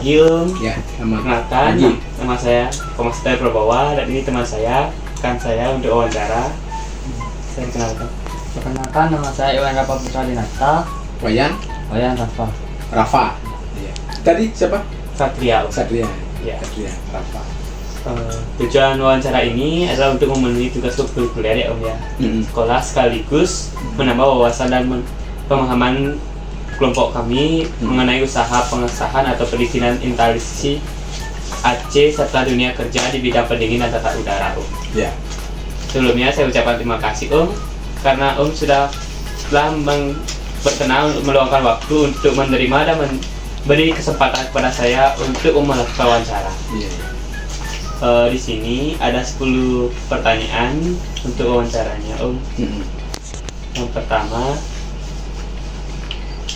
pagi Om. Ya, selamat Perkenalkan, pagi. nama saya Komasteri Prabawa dan ini teman saya, rekan saya untuk wawancara. Saya kenalkan. Perkenalkan, nama saya Iwan Rafa Putra Dinata. Wayan, Rafa. Rafa. Ya. Tadi siapa? Satria Om. Satria. Ya. Satria, Rafa. Tujuan wawancara ini adalah untuk memenuhi tugas kurikuler ya Om ya. Sekolah sekaligus menambah wawasan dan pemahaman kelompok kami mengenai usaha pengesahan atau perizinan instalasi AC serta dunia kerja di bidang pendingin dan tata udara Om. Ya. Sebelumnya saya ucapkan terima kasih Om karena Om telah berkenan meluangkan waktu untuk menerima dan memberi kesempatan kepada saya untuk melakukan wawancara. Iya. Di sini ada 10 pertanyaan untuk wawancaranya Om. Yang pertama,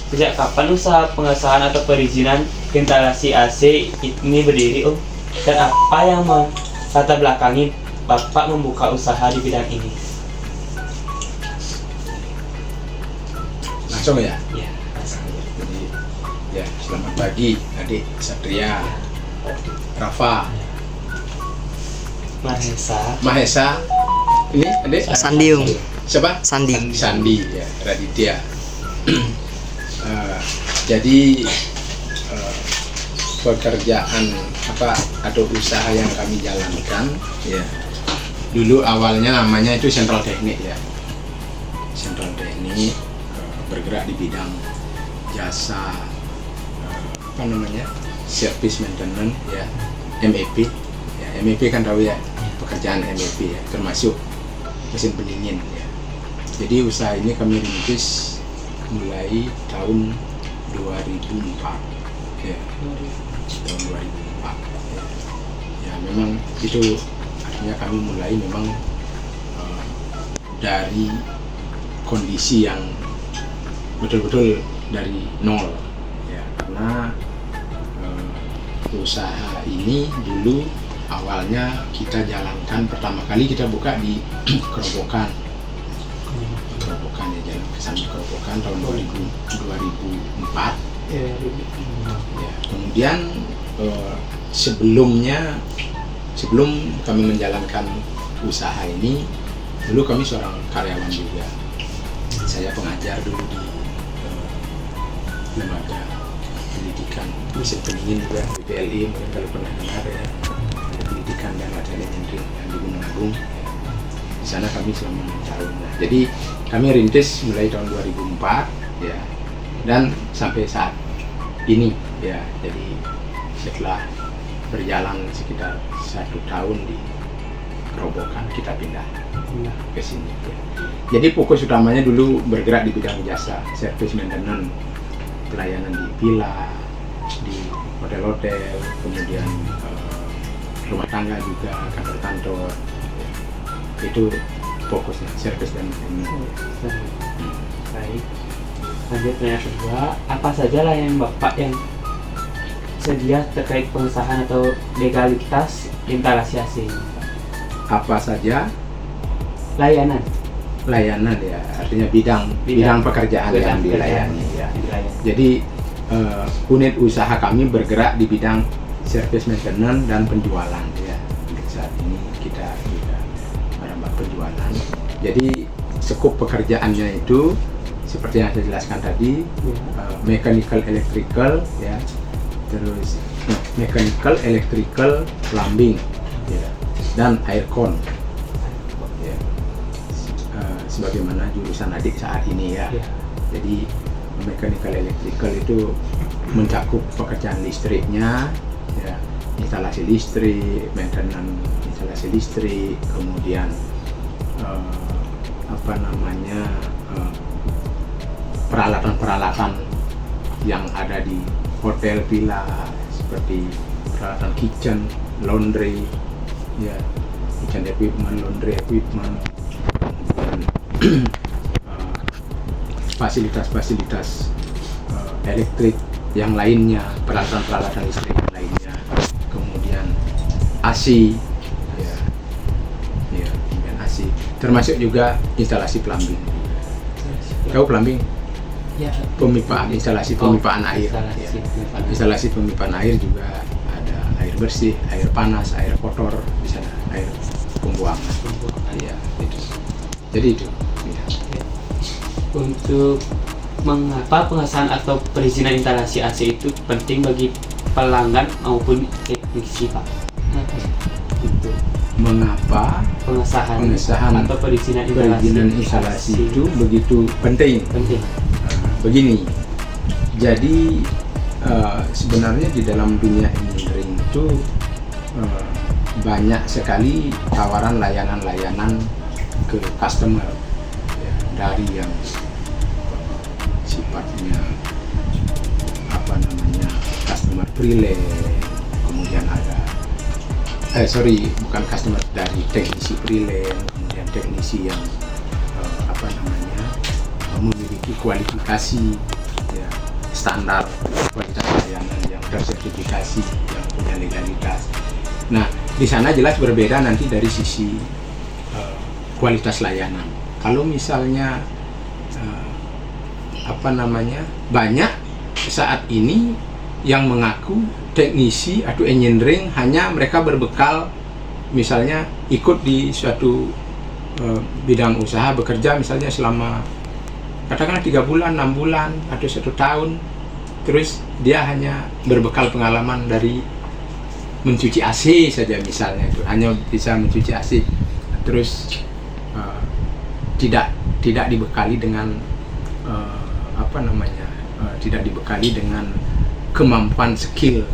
sejak kapan usaha pengesahan atau perizinan instalasi AC ini berdiri Om? Dan apa yang latar belakangi Bapak membuka usaha di bidang ini? Langsung ya. Ya, Jadi, ya selamat pagi adik Satria, Rafa, Mahesa. Ini adik Sandiung. siapa? Sandi. Sandi ya, Raditya. Jadi pekerjaan apa atau usaha yang kami jalankan ya dulu awalnya namanya itu Sentral Teknik ya. Sentral Teknik bergerak di bidang jasa apa namanya service maintenance ya, MEP ya. MEP kan tahu ya, pekerjaan MEP ya, termasuk mesin pendingin ya. Jadi usaha ini kami rintis mulai tahun 2004 ya, tahun 2004 ya. Ya memang itu artinya kami mulai memang dari kondisi yang betul-betul dari nol ya, karena usaha ini dulu awalnya kita jalankan, pertama kali kita buka di Kerobokan ya, jalan ke sana Kerobokan tahun 2004 ya. Kemudian sebelum kami menjalankan usaha ini, dulu kami seorang karyawan juga. Saya pengajar dulu di lembaga pendidikan mesin pendingin juga di PLI, mungkin kalau pernah dengar ya, ada pendidikan dan latihan engineering yang di Gunung Agung ya. Di sana kami selama 6 tahun. Nah, jadi kami rintis mulai tahun 2004 ya, dan sampai saat ini ya. Jadi setelah berjalan sekitar 1 tahun di Kerobokan, kita pindah ke sini ya. Jadi fokus utamanya dulu bergerak di bidang jasa service maintenance, pelayanan di villa, di hotel-hotel, kemudian rumah tangga juga, kantor-kantor ya. Itu fokusnya service dan maintenance. Baik. Lanjut pertanyaan kedua, apa saja layanan Bapak yang sedia terkait pengesahan atau legalitas instalasi AC ini? Apa saja Layanan ya, artinya bidang pekerjaan yang dilayani ya. Jadi unit usaha kami bergerak di bidang service maintenance dan penjualan ya. Untuk saat ini kita juga menambah penjualan. Jadi skup pekerjaannya itu seperti yang saya jelaskan tadi, mechanical electrical ya, terus mechanical electrical plumbing ya, dan aircon ya. Sebagaimana jurusan adik saat ini ya. Jadi mechanical electrical itu mencakup pekerjaan listriknya ya, instalasi listrik, maintenance instalasi listrik, kemudian peralatan-peralatan yang ada di hotel villa seperti peralatan kitchen, laundry ya, kitchen equipment, laundry equipment, kemudian fasilitas-fasilitas elektrik yang lainnya, peralatan-peralatan listrik yang lainnya, kemudian AC ya, kemudian AC, termasuk juga instalasi plumbing. Tahu plumbing? Ya, pemipaan, instalasi pemipaan air. instalasi Ya. pemipaan air. Instalasi pemipaan air juga ada air bersih, air panas, air kotor, di sana air pembuangan. Ya, itu. Jadi itu. Ya. Untuk mengapa pengesahan atau perizinan instalasi AC itu penting bagi pelanggan maupun teknisi, Pak? Itu Mengapa pengesahan atau perizinan instalasi itu begitu penting? penting. Begini, jadi sebenarnya di dalam dunia engineering itu banyak sekali tawaran layanan-layanan ke customer, ya, dari yang sifatnya customer freelance, kemudian ada bukan customer, dari teknisi freelance, kemudian teknisi yang memiliki kualifikasi, ya, standar kualitas layanan yang tersertifikasi, yang punya legalitas. Nah, di sana jelas berbeda nanti dari sisi kualitas layanan. Kalau misalnya banyak saat ini yang mengaku teknisi atau engineering hanya mereka berbekal misalnya ikut di suatu bidang usaha, bekerja misalnya selama katakanlah 3 bulan, 6 bulan, atau 1 tahun, terus dia hanya berbekal pengalaman dari mencuci AC saja misalnya, itu hanya bisa mencuci AC, terus tidak dibekali dengan tidak dibekali dengan kemampuan skill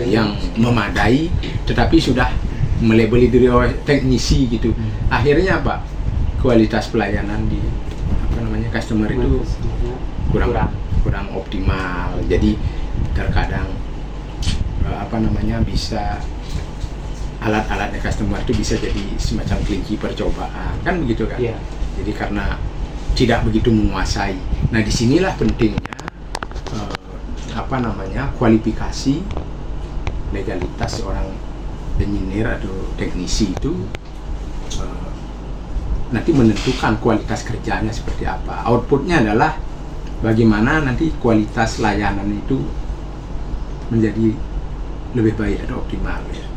yang memadai, tetapi sudah melabeli diri teknisi gitu. Kurang kualitas pelayanan di customer itu kurang optimal. Jadi terkadang bisa alat-alatnya customer itu bisa jadi semacam kelinci percobaan, kan begitu kan? Yeah. Jadi karena tidak begitu menguasai. Nah, disinilah pentingnya kualifikasi legalitas seorang engineer atau teknisi itu nanti menentukan kualitas kerjanya seperti apa. Outputnya adalah bagaimana nanti kualitas layanan itu menjadi lebih baik atau optimal, ya.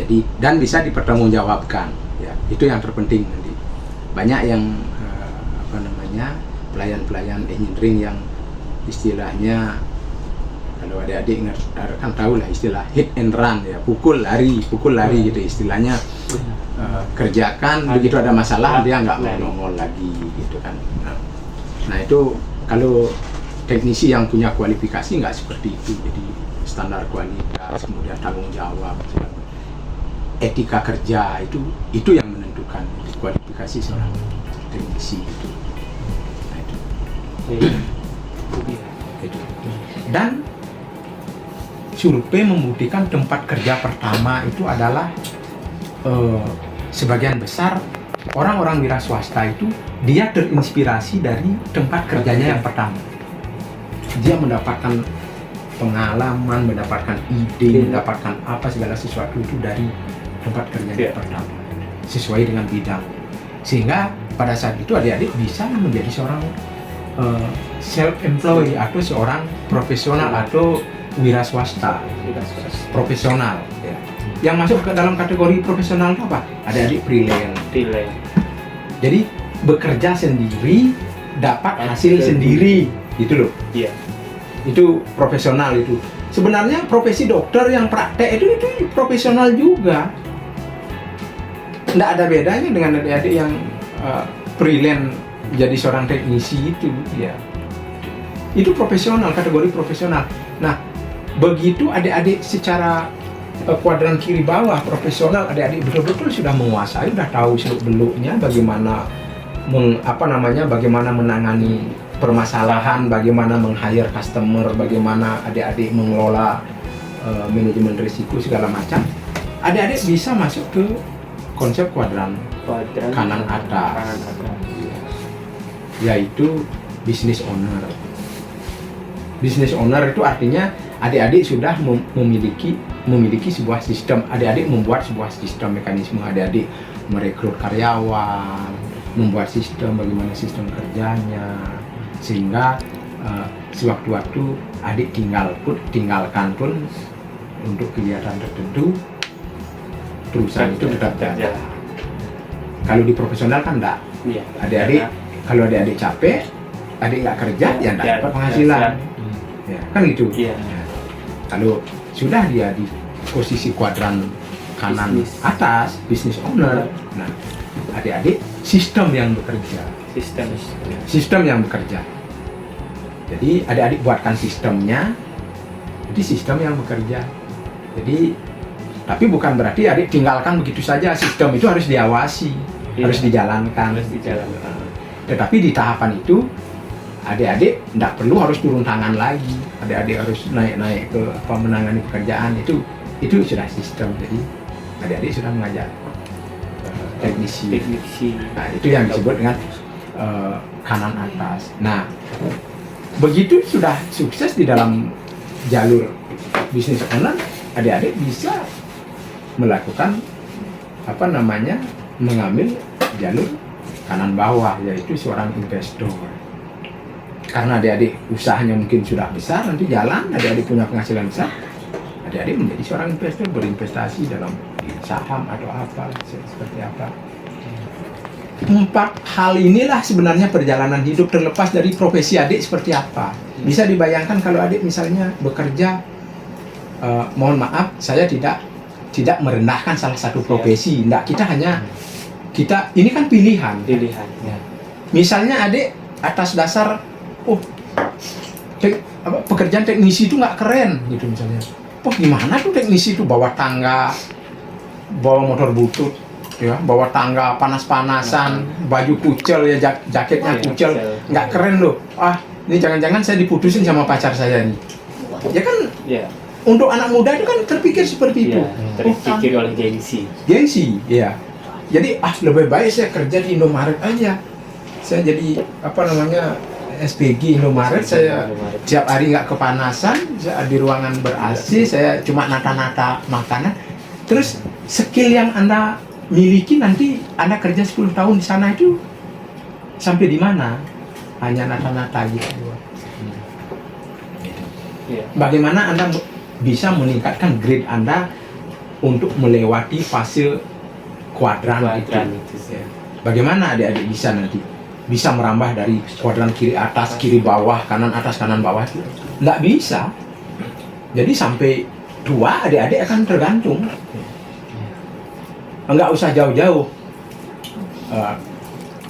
Jadi dan bisa dipertanggungjawabkan, ya. Itu yang terpenting nanti. Banyak yang pelayan-pelayan engineering yang istilahnya, kalau adik-adik kan tahu lah istilah hit and run, ya, pukul lari gitu istilahnya. Kerjakan, begitu ada masalah dia nggak mau nongol lagi gitu kan. Nah itu kalau teknisi yang punya kualifikasi nggak seperti itu. Jadi standar kualitas, kemudian tanggung jawab, etika kerja itu yang menentukan kualifikasi seorang teknisi itu. Nah, itu. Dan survei membuktikan tempat kerja pertama itu adalah sebagian besar orang-orang wira swasta itu dia terinspirasi dari tempat kerjanya yang pertama. Dia mendapatkan pengalaman, mendapatkan ide, mendapatkan segala sesuatu itu dari tempat kerjanya yang pertama, sesuai dengan bidang. Sehingga pada saat itu adik-adik bisa menjadi seorang self-employed atau seorang profesional atau wira swasta profesional, ya. Yang masuk ke dalam kategori profesional itu apa? Adik-adik freelance. Jadi bekerja sendiri, dapat hasil sendiri, gitu loh. Iya. Itu profesional itu. Sebenarnya profesi dokter yang praktek itu profesional juga. Nggak ada bedanya dengan adik-adik yang freelance jadi seorang teknisi itu, ya. Itu profesional, kategori profesional. Nah, begitu adik-adik secara kuadran kiri bawah profesional, adik-adik betul-betul sudah menguasai, sudah tahu seluk-beluknya bagaimana bagaimana menangani permasalahan, bagaimana meng-hire customer, bagaimana adik-adik mengelola manajemen risiko segala macam. Adik-adik bisa masuk ke konsep kuadran kanan atas, yaitu business owner. Business owner itu artinya adik-adik sudah memiliki sebuah sistem. Adik-adik membuat sebuah sistem mekanisme. Adik-adik merekrut karyawan, membuat sistem bagaimana sistem kerjanya, sehingga sewaktu-waktu adik tinggalkan pun untuk kegiatan tertentu perusahaan itu tetap jalan. Kalau di profesional kan enggak. Iya. Adik-adik kalau adik-adik capek, adik nggak kerja ya enggak dapat penghasilan. Ya, kan gitu. Iya. Ya. Kalau sudah dia di posisi kuadran kanan Bisnis. atas, business owner, nah adik-adik sistem yang bekerja. Sistem yang bekerja. Jadi adik-adik buatkan sistemnya, jadi sistem yang bekerja. Jadi tapi bukan berarti adik tinggalkan begitu saja. Sistem itu harus diawasi, harus dijalankan. Tetapi di tahapan itu adik-adik tidak perlu harus turun tangan lagi. Adik-adik harus naik ke menangani pekerjaan itu sudah sistem. Jadi adik-adik sudah mengajar teknisi. Nah, itu yang disebut dengan kanan atas. Nah, begitu sudah sukses di dalam jalur bisnis owner, adik-adik bisa melakukan mengambil jalur kanan bawah, yaitu seorang investor. Karena adik-adik usahanya mungkin sudah besar, nanti jalan, adik-adik punya penghasilan besar, adik-adik menjadi seorang investor, berinvestasi dalam saham atau apa, seperti apa. 4 hal inilah sebenarnya perjalanan hidup, terlepas dari profesi adik seperti apa. Bisa dibayangkan kalau adik misalnya bekerja, mohon maaf, saya tidak merendahkan salah satu profesi. Enggak, kita ini kan pilihan. Ya. Misalnya adik atas dasar pekerjaan teknisi itu nggak keren gitu misalnya. Gimana tuh teknisi itu bawa tangga, bawa motor butut, ya, bawa tangga panas-panasan, baju kucel ya, jaketnya kucel, nggak keren loh. Ini jangan-jangan saya diputusin sama pacar saya nih. Ya kan, untuk anak muda itu kan terpikir seperti itu. Terpikir oleh gengsi, ya. Jadi lebih baik saya kerja di Indomaret aja. Saya jadi SPG Indomaret, saya tiap hari nggak kepanasan, saya di ruangan ber-AC, saya cuma nata-nata makanan. Terus skill yang Anda miliki nanti Anda kerja 10 tahun di sana itu sampai di mana? Hanya nata-nata gitu. Bagaimana Anda bisa meningkatkan grade Anda untuk melewati fase kuadran itu? Bagaimana adik-adik bisa nanti bisa merambah dari kuadran kiri atas, kiri bawah, kanan atas, kanan bawah? Nggak bisa. Jadi sampai tua adik-adik akan tergantung. Nggak usah jauh-jauh,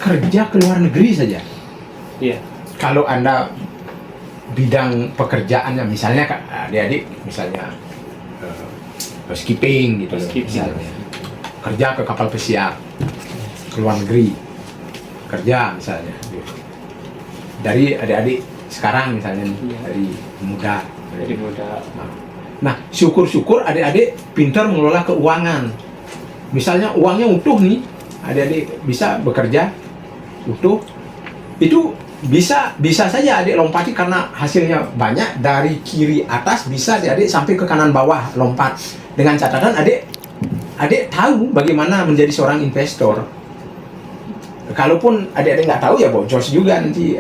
kerja ke luar negeri saja. Kalau Anda bidang pekerjaannya misalnya adik-adik misalnya housekeeping gitu, misalnya kerja ke kapal pesiar ke luar negeri, kerja misalnya dari adik-adik sekarang misalnya dari muda. Nah, syukur-syukur adik-adik pintar mengelola keuangan. Misalnya uangnya utuh nih, adik-adik bisa bekerja utuh, itu bisa saja adik lompati karena hasilnya banyak. Dari kiri atas bisa adik sampai ke kanan bawah lompat, dengan catatan adik tahu bagaimana menjadi seorang investor. Kalaupun adik-adik nggak tahu ya boncos juga nanti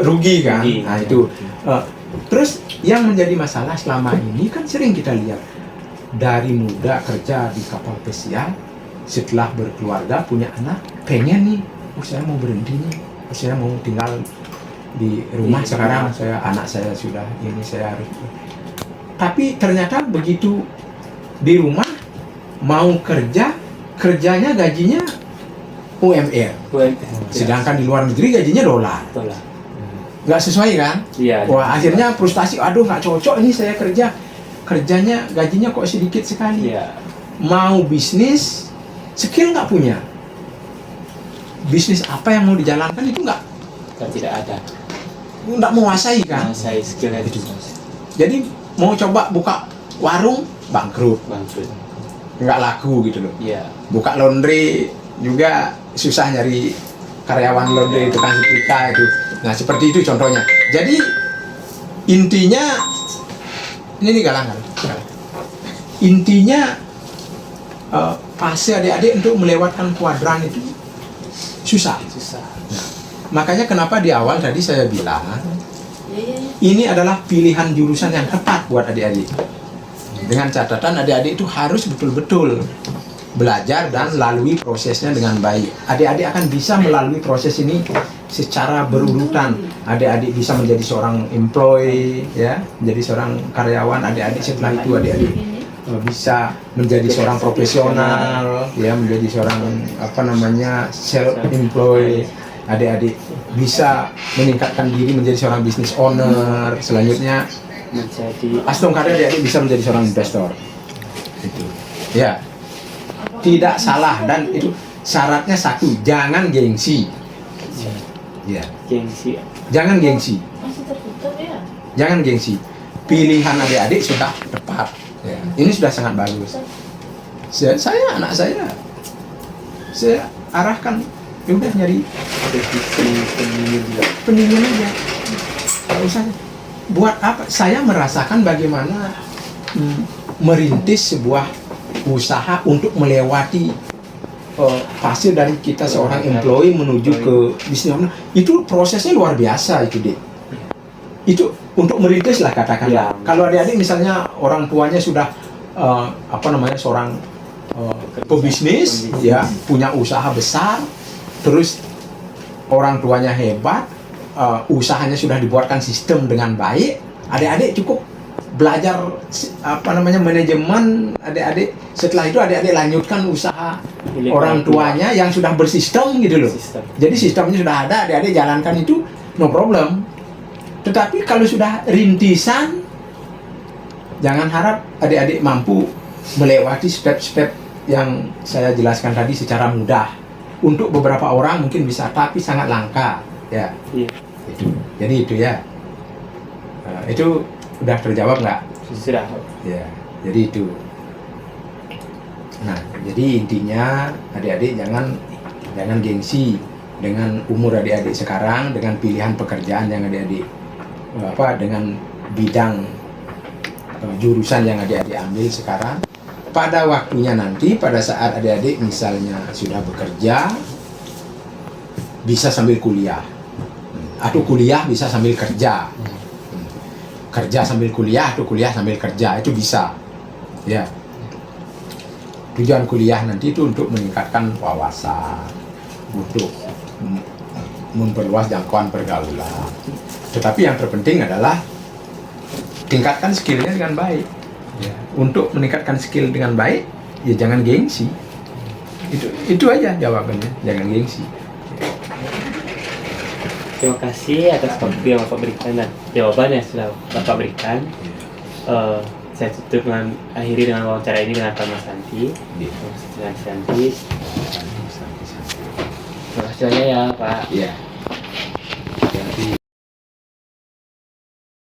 rugi kan. Nah itu. Terus yang menjadi masalah selama ini kan sering kita lihat dari muda kerja di kapal pesiar, setelah berkeluarga punya anak, pengen nih, saya mau berhenti nih, saya mau tinggal di rumah sekarang, anak saya sudah ini, saya harus. Tapi ternyata begitu di rumah mau kerjanya gajinya UMR, sedangkan di luar negeri gajinya dolar. Nggak sesuai kan? Wah, akhirnya frustasi, nggak cocok ini saya kerjanya gajinya kok sedikit sekali. Mau bisnis, skill nggak punya. Bisnis apa yang mau dijalankan itu tidak ada. Nggak menguasai kan? Skillnya itu. Jadi mau coba buka warung, bangkrut. Nggak laku gitu loh. Buka laundry juga susah nyari karyawan laundry, tukang setrika itu. Nah seperti itu contohnya. Jadi intinya ini galang. Intinya fase adik-adik untuk melewatkan kuadran itu susah. makanya kenapa di awal tadi saya bilang ini adalah pilihan jurusan yang tepat buat adik-adik. Dengan catatan adik-adik itu harus betul-betul belajar dan lalui prosesnya dengan baik. Adik-adik akan bisa melalui proses ini secara berurutan. Adik-adik bisa menjadi seorang employee, ya, menjadi seorang karyawan. Adik-adik setelah itu adik-adik bisa menjadi seorang profesional, ya, menjadi seorang self employed. Adik-adik bisa meningkatkan diri menjadi seorang business owner. Selanjutnya menjadi Astong karya adik-adik bisa menjadi seorang investor. Itu, ya, tidak salah, dan itu syaratnya satu, jangan gengsi. Ya, gengsi. jangan gengsi. Masih tertutup ya? Jangan gengsi. Pilihan adik-adik sudah tepat. Ya, ini sudah sangat bagus. Anak saya arahkan, ya udah nyari pendingin aja. Gak usah. Buat apa? Saya merasakan bagaimana merintis sebuah usaha untuk melewati fase dari kita seorang employee menuju ke bisnis owner. Itu prosesnya luar biasa itu, Dek. Itu untuk merintis lah katakanlah. Kalau adik-adik misalnya orang tuanya sudah seorang pebisnis, ya, punya usaha besar, terus orang tuanya hebat, usahanya sudah dibuatkan sistem dengan baik, adik-adik cukup belajar manajemen adik-adik. Setelah itu adik-adik lanjutkan usaha orang tuanya yang sudah bersistem gitu loh. Jadi sistemnya sudah ada, adik-adik jalankan itu no problem. Tetapi kalau sudah rintisan, jangan harap adik-adik mampu melewati step-step yang saya jelaskan tadi secara mudah. Untuk beberapa orang mungkin bisa, tapi sangat langka, ya. Iya. Itu. Jadi itu ya. Itu udah terjawab nggak? Sudah. Ya. Jadi itu. Nah, jadi intinya adik-adik jangan gengsi dengan umur adik-adik sekarang, dengan pilihan pekerjaan yang adik-adik dengan bidang jurusan yang adik-adik ambil sekarang. Pada waktunya nanti, pada saat adik-adik misalnya sudah bekerja, bisa sambil kuliah, atau kuliah bisa sambil kerja, kerja sambil kuliah atau kuliah sambil kerja, itu bisa, ya. Tujuan kuliah nanti itu untuk meningkatkan wawasan, untuk memperluas jangkauan pergaulan. Tetapi yang terpenting adalah tingkatkan skillnya dengan baik. Ya. Untuk meningkatkan skill dengan baik, ya jangan gengsi. Itu aja jawabannya, jangan gengsi. Terima kasih atas waktu yang Bapak berikan dan jawaban yang sudah Bapak berikan. Saya tutup dengan akhiri dengan wawancara ini dengan Pak Mas Santi. Dengan Santi. Terima kasih banyak ya Pak. Iya.